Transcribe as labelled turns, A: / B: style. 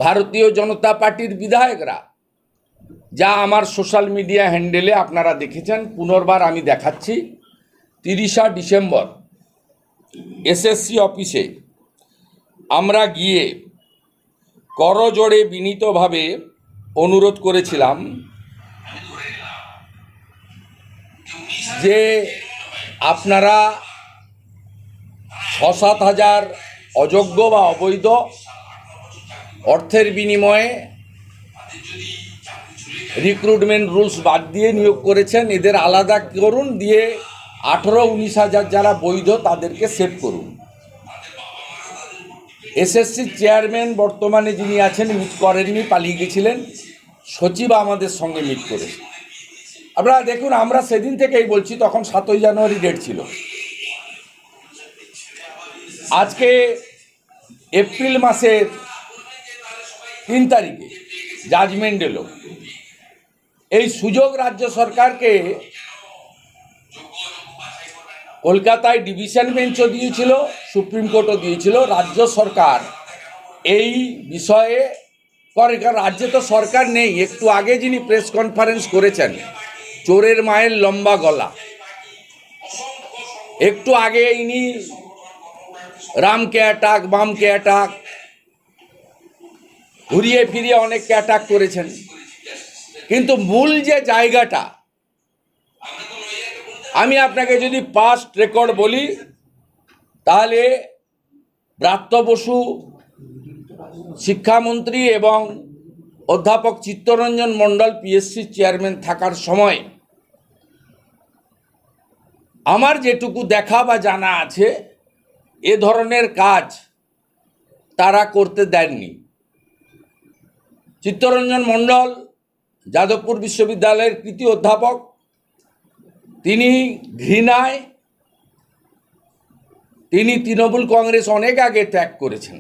A: ভারতীয় জনতা পার্টির বিধায়করা, যা আমার সোশ্যাল মিডিয়া হ্যান্ডেলে আপনারা দেখেছেন, পুনর্বার আমি দেখাচ্ছি। 30 ডিসেম্বর এসএসসি অফিসে আমরা গিয়ে করজোড়ে বিনীতভাবে অনুরোধ করেছিলাম যে আপনারা 6-7 হাজার অযোগ্য বা অবৈধ অর্থের বিনিময়ে রিক্রুটমেন্ট রুলস বাদ দিয়ে নিয়োগ করেছেন, এদের আলাদা করুন, দিয়ে 18-19 হাজার যারা বৈধ তাদেরকে সেভ করুন। এসএসসি চেয়ারম্যান বর্তমানে যিনি আছেন মিট করেননি, পালিয়ে গেছিলেন। সচিব আমাদের সঙ্গে মিট করেছে। আপনারা দেখুন, আমরা সেদিন থেকেই বলছি, তখন 7ই জানুয়ারি ডেট ছিল। আজকে এপ্রিল মাসের 3 তারিখে জাজমেন্ট এলো। এই সুযোগ রাজ্য সরকারকে কলকাতায় ডিভিশন বেঞ্চও দিয়েছিল, সুপ্রিম কোর্টও দিয়েছিল। রাজ্য সরকার এই বিষয়ে করে, কারণ রাজ্যে তো সরকার নেই। একটু আগে যিনি প্রেস কনফারেন্স করেছেন, চোরের মায়ের লম্বা গলা, একটু আগে ইনি রামকে অ্যাটাক, বামকে অ্যাটাক, ঘুরিয়ে ফিরিয়ে অনেককে অ্যাটাক করেছেন। কিন্তু মূল যে জায়গাটা, আমি আপনাকে যদি পাস্ট রেকর্ড বলি, তাহলে ব্রাত্য বসু শিক্ষামন্ত্রী এবং অধ্যাপক চিত্তরঞ্জন মণ্ডল পিএসসি চেয়ারম্যান থাকার সময় আমার যেটুকু দেখা বা জানা আছে, এ ধরনের কাজ তারা করতে দেননি। চিত্তরঞ্জন মণ্ডল যাদবপুর বিশ্ববিদ্যালয়ের কৃতি অধ্যাপক, তিনি ঘৃণায় তিনি তৃণমূল কংগ্রেস অনেক আগে ত্যাগ করেছেন।